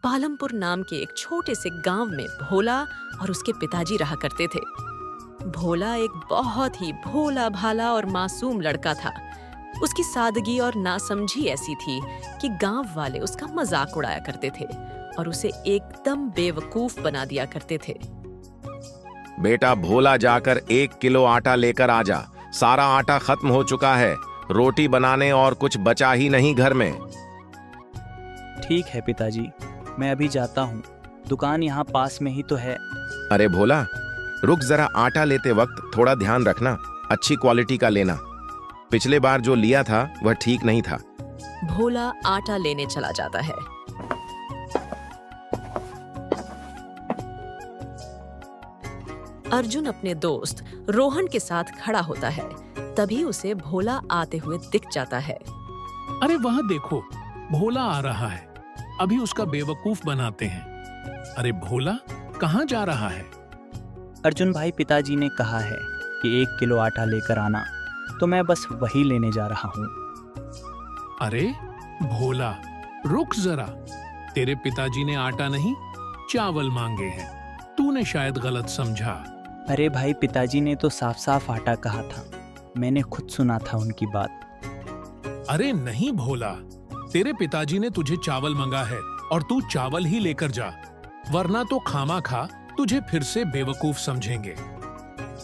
पालमपुर नाम के एक छोटे से गांव में भोला और उसके पिताजी रहा करते थे। भोला एक बहुत ही भोला भाला और मासूम लड़का था। उसकी सादगी और नासमझी ऐसी थी कि गांव वाले उसका मजाक उड़ाया करते थे और उसे एकदम बेवकूफ बना दिया करते थे। बेटा भोला, जाकर 1 किलो आटा लेकर आ जा। सारा आटा खत्म हो चुका है। रोटी बनाने और कुछ बचा ही नहीं घर में। ठीक है पिताजी, मैं अभी जाता हूँ। दुकान यहाँ पास में ही तो है। अरे भोला, रुक जरा। आटा लेते वक्त थोड़ा ध्यान रखना, अच्छी क्वालिटी का लेना। पिछले बार जो लिया था वह ठीक नहीं था। भोला आटा लेने चला जाता है। अर्जुन अपने दोस्त रोहन के साथ खड़ा होता है। तभी उसे भोला आते हुए दिख जाता है। अरे वहां देखो, भोला आ रहा है। अभी उसका बेवकूफ बनाते हैं। अरे भोला, कहाँ जा रहा है? अर्जुन भाई, पिताजी ने कहा है कि 1 किलो आटा लेकर आना, तो मैं बस वही लेने जा रहा हूँ। अरे भोला, रुक जरा। तेरे पिताजी ने आटा नहीं, चावल मांगे हैं। तूने शायद गलत समझा। अरे भाई, पिताजी ने तो साफ साफ आटा कहा था। मैंने खुद सुना था उनकी बात। अरे नहीं भोला, तेरे पिताजी ने तुझे चावल मंगा है और तू चावल ही लेकर जा, वरना तो खामा-खा तुझे फिर से बेवकूफ समझेंगे।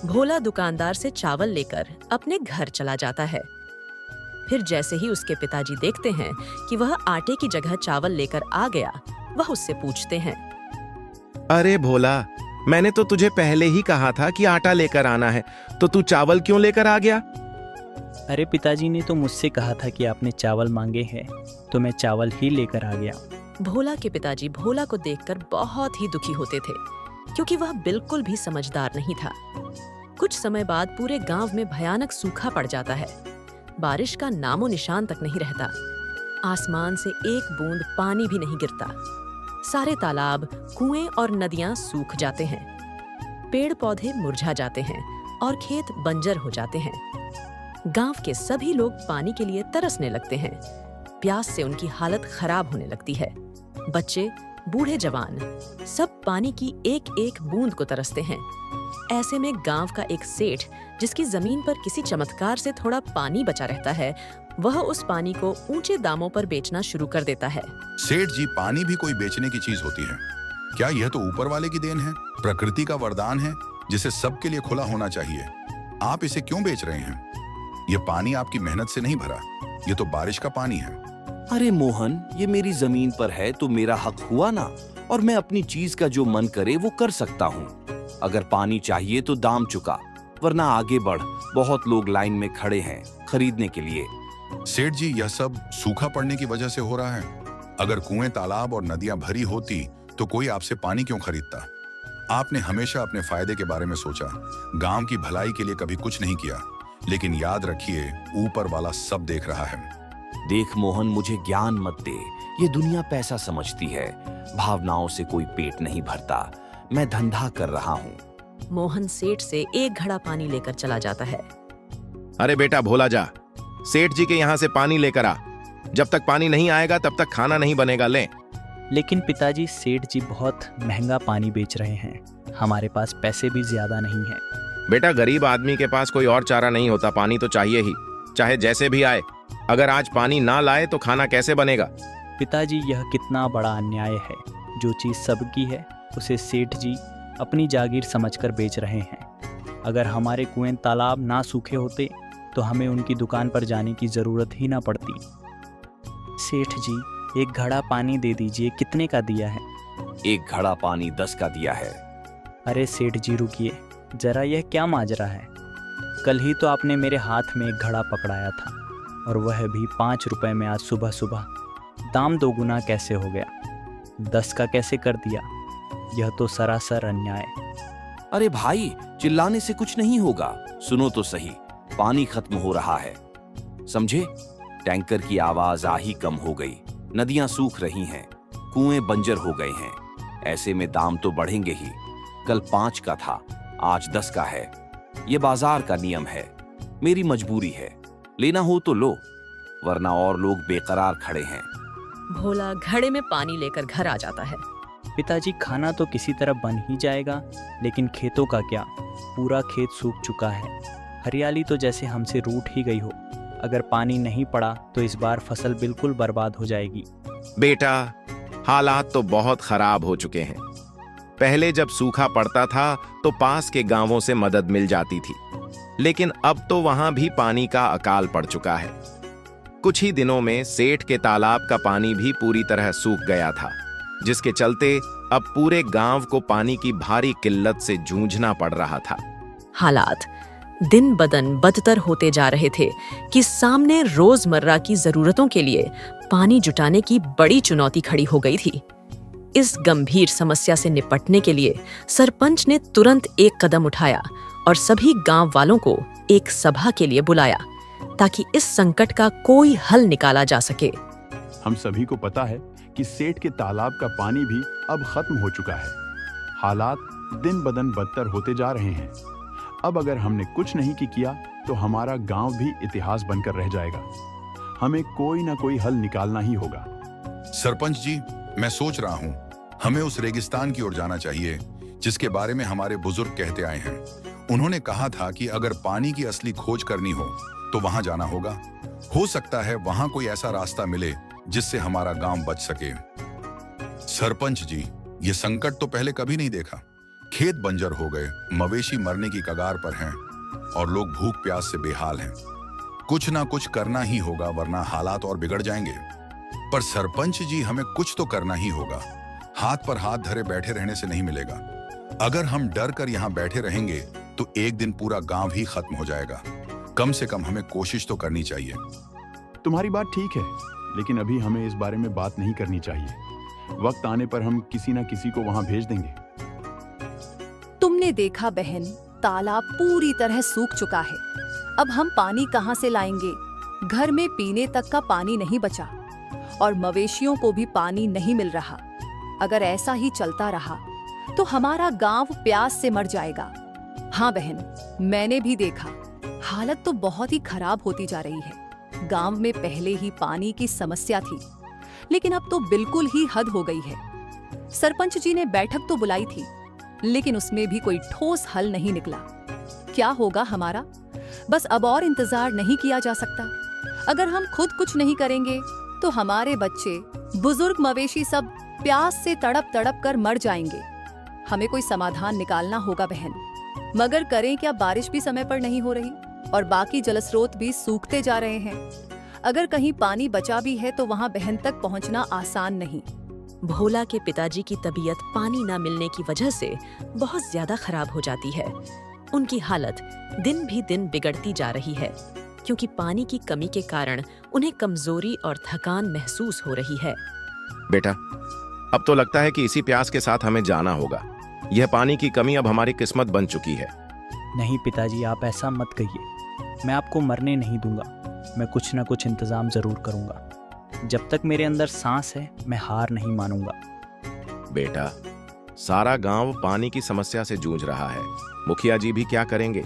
भोला दुकानदार से चावल लेकर अपने घर चला जाता है। फिर जैसे ही उसके पिताजी देखते हैं कि वह आटे की जगह चावल लेकर आ गया, वह उससे पूछते हैं, अरे भोला, मैंने तो तुझे पहले ही कहा था कि आटा लेकर आना है, तो तू चावल क्यों लेकर आ गया? अरे पिताजी ने तो मुझसे कहा था कि आपने चावल मांगे हैं, तो मैं चावल ही लेकर आ गया। भोला के पिताजी भोला को देखकर बहुत ही दुखी होते थे, क्योंकि वह बिल्कुल भी समझदार नहीं था। कुछ समय बाद पूरे गांव में भयानक सूखा पड़ जाता है। बारिश का नामो निशान तक नहीं रहता। आसमान से एक बूंद पानी भी नहीं गिरता। सारे तालाब, कुएं और नदियां सूख जाते हैं। पेड़ पौधे मुरझा जाते हैं और खेत बंजर हो जाते हैं। गांव के सभी लोग पानी के लिए तरसने लगते हैं। प्यास से उनकी हालत खराब होने लगती है। बच्चे, बूढ़े जवान, सब पानी की एक एक बूंद को तरसते हैं। ऐसे में गांव का एक सेठ, जिसकी जमीन पर किसी चमत्कार से थोड़ा पानी बचा रहता है, वह उस पानी को ऊंचे दामों पर बेचना शुरू कर देता है। सेठ जी, पानी भी कोई बेचने की चीज होती है क्या? यह तो ऊपर वाले की देन है, प्रकृति का वरदान है, जिसे सबके लिए खुला होना चाहिए। आप इसे क्यों बेच रहे हैं? यह पानी आपकी मेहनत से नहीं भरा, यह तो बारिश का पानी है। अरे मोहन, ये मेरी जमीन पर है तो मेरा हक हुआ ना, और मैं अपनी चीज का जो मन करे वो कर सकता हूँ। अगर पानी चाहिए तो दाम चुका, वरना आगे बढ़। बहुत लोग लाइन में खड़े हैं खरीदने के लिए। सेठ जी, यह सब सूखा पड़ने की वजह से हो रहा है। अगर कुएं, तालाब और नदियां भरी होती तो कोई आपसे पानी क्यों खरीदता? आपने हमेशा अपने फायदे के बारे में सोचा, गांव की भलाई के लिए कभी कुछ नहीं किया। लेकिन याद रखिए, ऊपर वाला सब देख रहा है। देख मोहन, मुझे ज्ञान मत दे। ये दुनिया पैसा समझती है, भावनाओं से कोई पेट नहीं भरता। मैं धंधा कर रहा हूँ। मोहन सेठ से एक घड़ा पानी लेकर चला जाता है। अरे बेटा भोला, जा सेठ जी के यहाँ से पानी लेकर आ। जब तक पानी नहीं आएगा तब तक खाना नहीं बनेगा। ले। लेकिन पिताजी, सेठ जी बहुत महंगा पानी बेच रहे हैं। हमारे पास पैसे भी ज्यादा नहीं है। बेटा, गरीब आदमी के पास कोई और चारा नहीं होता, पानी तो चाहिए ही, चाहे जैसे भी आए। अगर आज पानी ना लाए तो खाना कैसे बनेगा? पिताजी, यह कितना बड़ा अन्याय है। जो चीज सबकी है उसे सेठ जी अपनी जागीर समझकर बेच रहे हैं। अगर हमारे कुएं, तालाब ना सूखे होते तो हमें उनकी दुकान पर जाने की जरूरत ही ना पड़ती। सेठ जी, एक घड़ा पानी दे दीजिए। कितने का दिया है? 1 घड़ा पानी 10 का दिया है। अरे सेठ जी, रुकिए जरा, यह क्या माजरा है? कल ही तो आपने मेरे हाथ में एक घड़ा पकड़ाया था, और वह भी 5 रुपए में। आज सुबह सुबह दाम 2 गुना कैसे हो गया? 10 का कैसे कर दिया? यह तो सरासर अन्याय। अरे भाई, चिल्लाने से कुछ नहीं होगा। सुनो तो सही, पानी खत्म हो रहा है, समझे? टैंकर की आवाज आ ही कम हो गई। नदियां सूख रही हैं, कुएं बंजर हो गए हैं। ऐसे में दाम तो बढ़ेंगे ही। कल 5 का था, आज 10 का है। ये बाजार का नियम है, मेरी मजबूरी है। लेना हो तो लो, वरना और लोग बेकरार खड़े हैं। भोला घड़े में पानी लेकर घर आ जाता है। पिताजी, खाना तो किसी तरह बन ही जाएगा, लेकिन खेतों का क्या? पूरा खेत सूख चुका है। हरियाली तो जैसे हमसे रूठ ही गई हो। अगर पानी नहीं पड़ा तो इस बार फसल बिल्कुल बर्बाद हो जाएगी। बेटा, हालात तो बहुत खराब हो चुके हैं। पहले जब सूखा पड़ता था तो पास के गांवों से मदद मिल जाती थी, लेकिन अब तो वहां भी पानी का अकाल पड़ चुका है। कुछ ही दिनों में सेठ के तालाब का पानी भी पूरी तरह सूख गया था, जिसके चलते अब पूरे गांव को पानी की भारी किल्लत से जूझना पड़ रहा था। हालात दिन बदन बदतर होते जा रहे थे कि सामने रोजमर्रा की जरूरतों के लिए पानी जुटाने की बड़ी चुनौती खड़ी हो गई थी। इस गंभीर समस्या से निपटने के लिए सरपंच ने तुरंत एक कदम उठाया और सभी गांव वालों को एक सभा के लिए बुलाया, ताकि इस संकट का कोई हल निकाला जा सके। हम सभी को पता है कि सेठ के तालाब का पानी भी अब खत्म हो चुका है। हालात दिन बदन बदतर होते जा रहे हैं। अब अगर हमने कुछ नहीं किया तो हमारा गांव भी इतिहास बनकर रह जाएगा। हमें कोई ना कोई हल निकालना ही होगा। सरपंच जी, मैं सोच रहा हूँ हमें उस रेगिस्तान की ओर जाना चाहिए जिसके बारे में हमारे बुजुर्ग कहते आए हैं। उन्होंने कहा था कि अगर पानी की असली खोज करनी हो तो वहां जाना होगा। हो सकता है वहां कोई ऐसा रास्ता मिले जिससे हमारा गांव बच सके। सरपंच जी, ये संकट तो पहले कभी नहीं देखा। खेत बंजर हो गए, मवेशी मरने की कगार पर हैं और लोग भूख प्यास से बेहाल हैं। कुछ ना कुछ करना ही होगा, वरना हालात और बिगड़ जाएंगे। पर सरपंच जी, हमें कुछ तो करना ही होगा। हाथ पर हाथ धरे बैठे रहने से नहीं मिलेगा। अगर हम डर कर यहाँ बैठे रहेंगे तो एक दिन पूरा गांव ही खत्म हो जाएगा। कम से कम हमें कोशिश तो करनी चाहिए। तुम्हारी बात ठीक है, लेकिन अभी हमें इस बारे में बात नहीं करनी चाहिए। वक्त आने पर हम किसी ना किसी को वहां भेज देंगे। तुमने देखा बहन, तालाब पूरी तरह सूख चुका है। अब हम पानी कहाँ से लाएंगे? घर में पीने तक का पानी नहीं बचा और मवेशियों को भी पानी नहीं मिल रहा। अगर ऐसा ही चलता रहा तो हमारा गांव प्यास से मर जाएगा। हाँ बहन, मैंने भी देखा, हालत तो बहुत ही खराब होती जा रही है। गांव में पहले ही पानी की समस्या थी, लेकिन अब तो बिल्कुल ही हद हो गई है। सरपंच जी ने बैठक तो बुलाई थी, लेकिन उसमें भी कोई ठोस हल नहीं निकला। क्या होगा हमारा? बस अब और इंतजार नहीं किया जा सकता। अगर हम खुद कुछ नहीं करेंगे तो हमारे बच्चे, बुजुर्ग, मवेशी सब प्यास से तड़प तड़प कर मर जाएंगे। हमें कोई समाधान निकालना होगा बहन। मगर करें क्या? बारिश भी समय पर नहीं हो रही और बाकी जलस्रोत भी सूखते जा रहे हैं। अगर कहीं पानी बचा भी है तो वहां बहन तक पहुंचना आसान नहीं। भोला के पिताजी की तबीयत पानी न मिलने की वजह से बहुत ज्यादा खराब हो जाती है। उनकी हालत दिन भी दिन बिगड़ती जा रही है, क्योंकि पानी की कमी के कारण उन्हें कमजोरी और थकान महसूस हो रही है। बेटा, अब तो लगता है कि इसी प्यास के साथ हमें जाना होगा। यह पानी की कमी अब हमारी किस्मत बन चुकी है। नहीं पिताजी, आप ऐसा मत कहिए। मैं आपको मरने नहीं दूंगा। मैं कुछ ना कुछ इंतजाम जरूर करूंगा। जब तक मेरे अंदर सांस है, मैं हार नहीं मानूंगा। बेटा, सारा गांव पानी की समस्या से जूझ रहा है। मुखिया जी भी क्या करेंगे?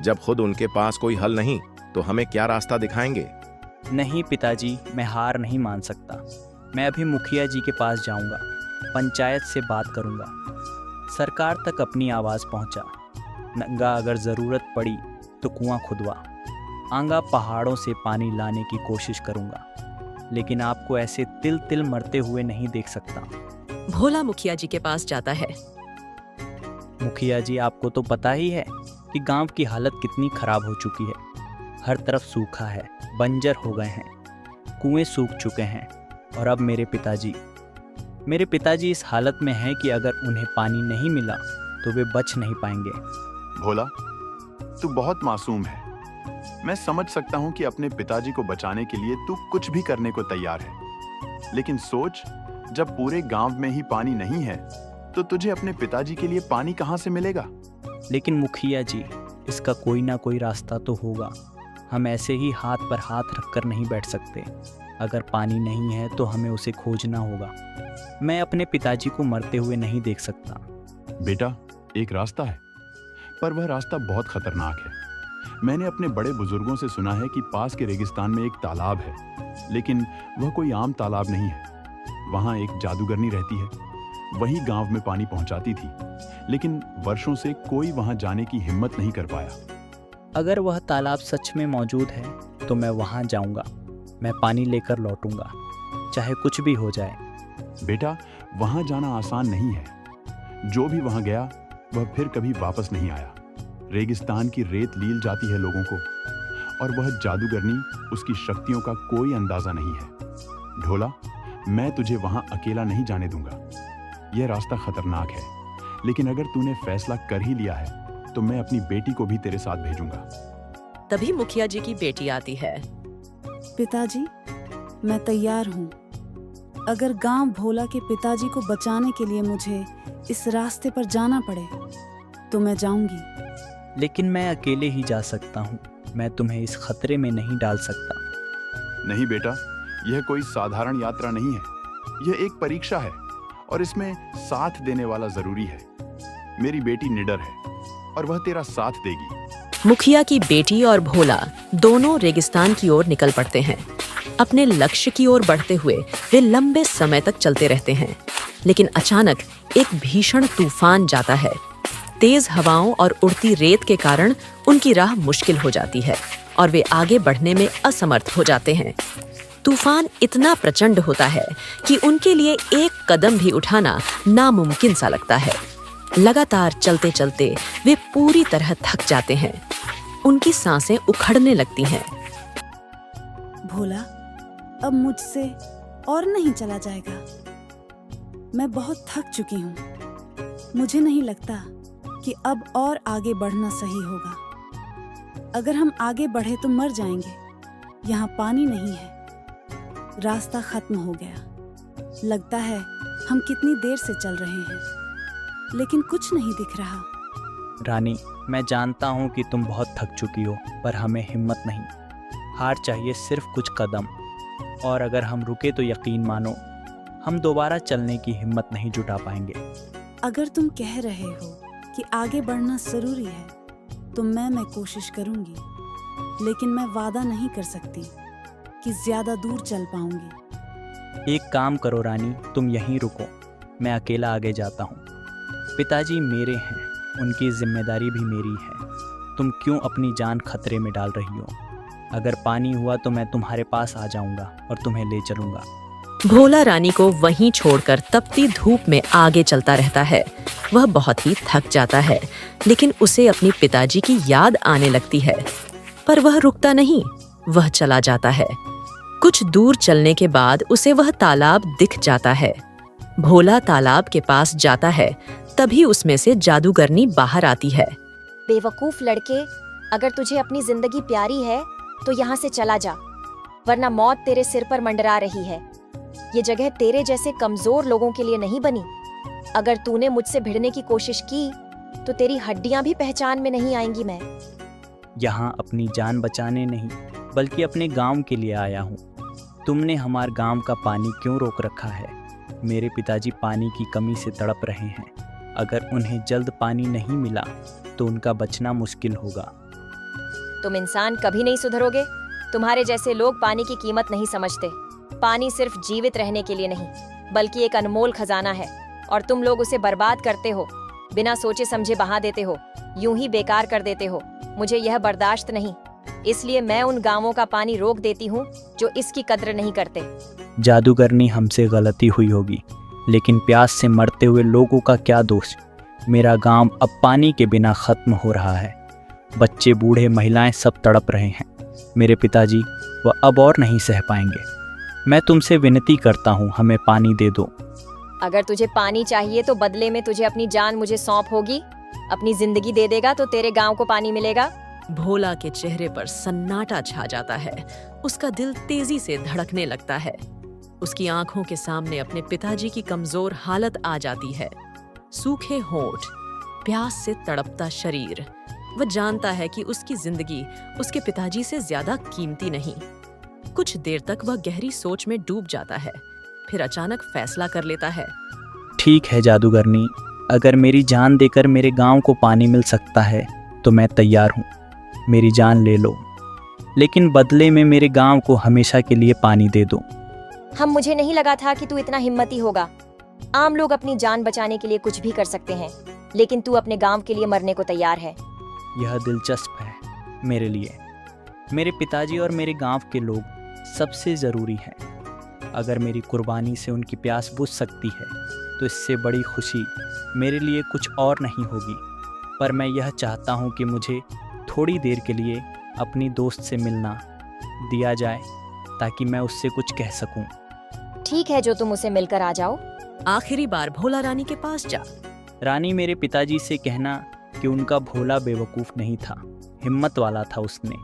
जब खुद उनके पास कोई हल नहीं तो हमें क्या रास्ता दिखाएंगे? नहीं पिताजी, मैं हार नहीं मान सकता। मैं अभी मुखिया जी के पास जाऊंगा, पंचायत से बात करूंगा, सरकार तक अपनी आवाज़ पहुंचा। नंगा अगर ज़रूरत पड़ी तो कुआं खुदवा, आंगा पहाड़ों से पानी लाने की कोशिश करूंगा, लेकिन आपको ऐसे तिल तिल मरते हुए नहीं देख सकता। भोला मुखिया जी के पास जाता है। मुखिया जी, आपको तो पता ही है कि गांव की हालत कितनी खराब हो चुकी है। हर तरफ सूखा है, बंजर हो गए हैं, कुएं सूख चुके हैं। और अब मेरे पिताजी इस हालत में हैं कि अगर उन्हें पानी नहीं मिला तो वे बच नहीं पाएंगे। भोला, तू बहुत मासूम है। मैं समझ सकता हूँ कि अपने पिताजी को बचाने के लिए तू कुछ भी करने को तैयार है, लेकिन सोच, जब पूरे गांव में ही पानी नहीं है तो तुझे अपने पिताजी के लिए पानी कहाँ से मिलेगा? लेकिन मुखिया जी, इसका कोई ना कोई रास्ता तो होगा। हम ऐसे ही हाथ पर हाथ रखकर नहीं बैठ सकते। अगर पानी नहीं है तो हमें उसे खोजना होगा। मैं अपने पिताजी को मरते हुए नहीं देख सकता। बेटा, एक रास्ता है, पर वह रास्ता बहुत खतरनाक है। मैंने अपने बड़े बुजुर्गों से सुना है कि पास के रेगिस्तान में एक तालाब है, लेकिन वह कोई आम तालाब नहीं है। वहाँ एक जादूगरनी रहती है, वही गांव में पानी पहुंचाती थी, लेकिन वर्षों से कोई वहां जाने की हिम्मत नहीं कर पाया। अगर वह तालाब सच में मौजूद है तो मैं वहाँ जाऊँगा। मैं पानी लेकर लौटूंगा, चाहे कुछ भी हो जाए। बेटा, वहां जाना आसान नहीं है। जो भी वहां गया वह फिर कभी वापस नहीं आया। रेगिस्तान की रेत लील जाती है लोगों को, और वह जादूगरनी, उसकी शक्तियों का कोई अंदाजा नहीं है। ढोला, मैं तुझे वहां अकेला नहीं जाने दूंगा। यह रास्ता खतरनाक है, लेकिन अगर तूने फैसला कर ही लिया है तो मैं अपनी बेटी को भी तेरे साथ भेजूंगा। तभी मुखिया जी की बेटी आती है। पिताजी, मैं तैयार हूँ। अगर गांव भोला के पिताजी को बचाने के लिए मुझे इस रास्ते पर जाना पड़े तो मैं जाऊंगी। लेकिन मैं अकेले ही जा सकता हूँ। मैं तुम्हें इस खतरे में नहीं डाल सकता। नहीं बेटा, यह कोई साधारण यात्रा नहीं है। यह एक परीक्षा है, और इसमें साथ देने वाला जरूरी है। मेरी बेटी निडर है और वह तेरा साथ देगी। मुखिया की बेटी और भोला दोनों रेगिस्तान की ओर निकल पड़ते हैं। अपने लक्ष्य की ओर बढ़ते हुए वे लंबे समय तक चलते रहते हैं, लेकिन अचानक एक भीषण तूफान जाता है। तेज हवाओं और उड़ती रेत के कारण उनकी राह मुश्किल हो जाती है और वे आगे बढ़ने में असमर्थ हो जाते हैं। तूफान इतना प्रचंड होता है कि उनके लिए एक कदम भी उठाना नामुमकिन सा लगता है। लगातार चलते चलते वे पूरी तरह थक जाते हैं। उनकी सांसें उखड़ने लगती हैं। भोला, अब मुझसे और नहीं चला जाएगा। मैं बहुत थक चुकी हूँ। मुझे नहीं लगता कि अब और आगे बढ़ना सही होगा। अगर हम आगे बढ़े तो मर जाएंगे। यहाँ पानी नहीं है। रास्ता खत्म हो गया। लगता है हम कितनी देर से चल रहे हैं, लेकिन कुछ नहीं दिख रहा। रानी, मैं जानता हूँ कि तुम बहुत थक चुकी हो, पर हमें हिम्मत नहीं। हार चाहिए सिर्फ कुछ कदम, और अगर हम रुके तो यकीन मानो हम दोबारा चलने की हिम्मत नहीं जुटा पाएंगे। अगर तुम कह रहे हो कि आगे बढ़ना जरूरी है तो मैं कोशिश करूंगी, लेकिन मैं वादा नहीं कर सकती कि ज्यादा दूर चल पाऊंगी। एक काम करो रानी, तुम यहीं रुको। मैं अकेला आगे जाता हूँ। पिताजी मेरे हैं, उनकी जिम्मेदारी भी मेरी है। तुम क्यों अपनी जान खतरे में डाल रही हो? अगर पानी हुआ तो मैं तुम्हारे पास आ जाऊंगा और तुम्हें ले चलूंगा। भोला रानी को वहीं छोड़कर तपती धूप में आगे चलता रहता है। वह बहुत ही थक जाता है, लेकिन उसे अपने पिताजी की याद आने लगती है। पर वह रुकता नहीं, वह चला जाता है। कुछ दूर चलने के बाद उसे वह तालाब दिख जाता है। भोला तालाब के पास जाता है, तभी उसमें से जादूगरनी बाहर आती है। बेवकूफ लड़के, अगर तुझे अपनी जिंदगी प्यारी है तो यहाँ से चला जा, वरना मौत तेरे सिर पर मंडरा रही है। ये जगह तेरे जैसे कमजोर लोगों के लिए नहीं बनी। अगर तूने मुझसे भिड़ने की कोशिश की तो तेरी हड्डियां भी पहचान में नहीं आएंगी। मैं यहाँ अपनी जान बचाने नहीं, बल्कि अपने गांव के लिए आया हूँ। तुमने हमारे गांव का पानी क्यों रोक रखा है? मेरे पिताजी पानी की कमी से तड़प रहे हैं। अगर उन्हें जल्द पानी नहीं मिला तो उनका बचना मुश्किल होगा। तुम इंसान कभी नहीं सुधरोगे। तुम्हारे जैसे लोग पानी की कीमत नहीं समझते। पानी सिर्फ जीवित रहने के लिए नहीं, बल्कि एक अनमोल खजाना है, और तुम लोग उसे बर्बाद करते हो। बिना सोचे समझे बहा देते हो, यूं ही बेकार कर देते हो। मुझे यह बर्दाश्त नहीं, इसलिए मैं उन गांवों का पानी रोक देती हूँ जो इसकी कद्र नहीं करते। जादूगरनी, हमसे गलती हुई होगी, लेकिन प्यास से मरते हुए लोगों का क्या दोष? मेरा गांव अब पानी के बिना खत्म हो रहा है। बच्चे, बूढ़े, महिलाएं सब तड़प रहे हैं। मेरे पिताजी, वह अब और नहीं सह पाएंगे। मैं तुमसे विनती करता हूँ, हमें पानी दे दो। अगर तुझे पानी चाहिए तो बदले में तुझे अपनी जान मुझे सौंप होगी। अपनी जिंदगी दे देगा तो तेरे गांव को पानी मिलेगा। भोला के चेहरे पर सन्नाटा छा जाता है। उसका दिल तेजी से धड़कने लगता है। उसकी आंखों के सामने अपने पिताजी की कमजोर हालत आ जाती है। सूखे होंठ, प्यास से तड़पता शरीर। वह जानता है कि उसकी जिंदगी उसके पिताजी से ज्यादा कीमती नहीं। कुछ देर तक वह गहरी सोच में डूब जाता है, फिर अचानक फैसला कर लेता है। ठीक है जादूगरनी, अगर मेरी जान देकर मेरे गांव को पानी मिल सकता है तो मैं तैयार हूँ। मेरी जान ले लो, लेकिन बदले में मेरे गांव को हमेशा के लिए पानी दे दो। मुझे नहीं लगा था कि तू इतना हिम्मती होगा। आम लोग अपनी जान बचाने के लिए कुछ भी कर सकते हैं, लेकिन तू अपने गांव के लिए मरने को तैयार है। यह दिलचस्प है मेरे लिए। मेरे पिताजी और मेरे गांव के लोग सबसे ज़रूरी हैं। अगर मेरी कुर्बानी से उनकी प्यास बुझ सकती है तो इससे बड़ी खुशी मेरे लिए कुछ और नहीं होगी। पर मैं यह चाहता हूँ कि मुझे थोड़ी देर के लिए अपनी दोस्त से मिलना दिया जाए ताकि मैं उससे कुछ कह सकूं। ठीक है, जो तुम उसे मिलकर आ जाओ। आखिरी बार भोला रानी के पास जा। रानी, मेरे पिताजी से कहना कि उनका भोला बेवकूफ़ नहीं था, हिम्मत वाला था। उसने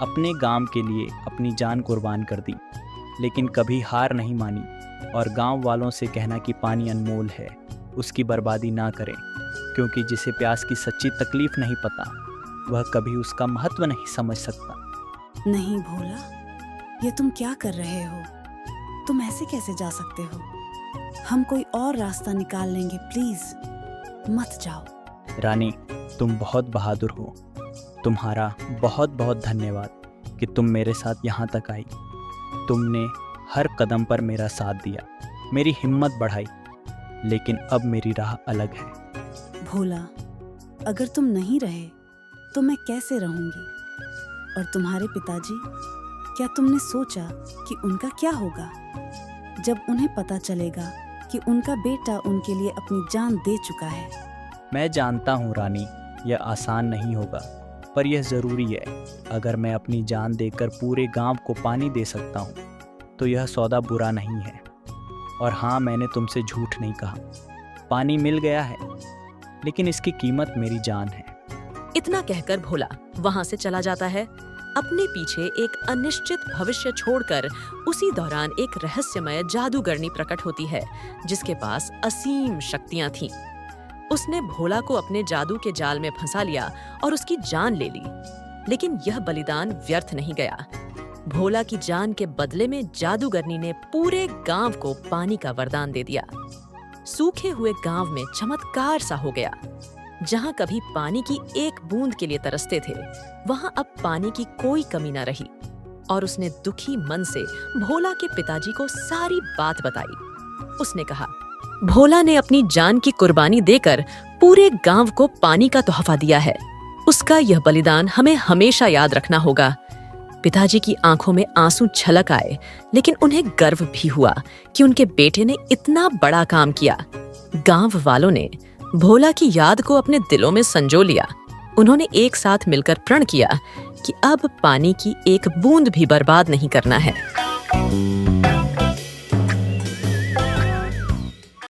अपने गांव के लिए अपनी जान कुर्बान कर दी, लेकिन कभी हार नहीं मानी। और गांव वालों से कहना कि पानी अनमोल है, उसकी बर्बादी ना करें, क्योंकि जिसे प्यास की सच्ची तकलीफ नहीं पता वह कभी उसका महत्व नहीं समझ सकता। नहीं भोला, ये तुम क्या कर रहे हो? तुम ऐसे कैसे जा सकते हो? हम कोई और रास्ता निकाल लेंगे, प्लीज मत जाओ। रानी, तुम बहुत बहादुर हो। तुम्हारा बहुत बहुत धन्यवाद कि तुम मेरे साथ यहाँ तक आई। तुमने हर कदम पर मेरा साथ दिया, मेरी हिम्मत बढ़ाई, लेकिन अब मेरी राह अलग है। भोला, अगर तुम नहीं रहे तो मैं कैसे रहूंगी? और तुम्हारे पिताजी, क्या तुमने सोचा कि उनका क्या होगा जब उन्हें पता चलेगा कि उनका बेटा उनके लिए अपनी जान दे चुका है? मैं जानता हूँ रानी, यह आसान नहीं होगा, पर यह ज़रूरी है। अगर मैं अपनी जान देकर पूरे गांव को पानी दे सकता हूँ तो यह सौदा बुरा नहीं है। और हाँ, मैंने तुमसे झूठ नहीं कहा। पानी मिल गया है, लेकिन इसकी कीमत मेरी जान है। इतना कहकर भोला वहां से चला जाता है, अपने पीछे एक अनिश्चित भविष्य छोड़कर। उसी दौरान एक रहस्यमय जादूगरनी प्रकट होती है जिसके पास असीम शक्तियां थीं। उसने भोला को अपने जादू के जाल में फंसा लिया और उसकी जान ले ली। लेकिन यह बलिदान व्यर्थ नहीं गया। भोला की जान के बदले में जादूगरनी ने पूरे गांव को पानी का वरदान दे दिया। सूखे हुए गांव में चमत्कार सा हो गया। जहां कभी पानी की एक बूंद के लिए तरसते थे, वहां अब पानी की कोई कमी न रही। और उसने दुखी मन से भोला के पिताजी को सारी बात बताई। उसने कहा, भोला ने अपनी जान की कुर्बानी देकर पूरे गांव को पानी का तोहफा दिया है। उसका यह बलिदान हमें हमेशा याद रखना होगा। पिताजी की आंखों में आंसू छलक आए, लेकिन उन्हें गर्व भी हुआ कि उनके बेटे ने इतना बड़ा काम किया। गांव वालों ने भोला की याद को अपने दिलों में संजो लिया। उन्होंने एक साथ मिलकर प्रण किया कि अब पानी की एक बूंद भी बर्बाद नहीं करना है।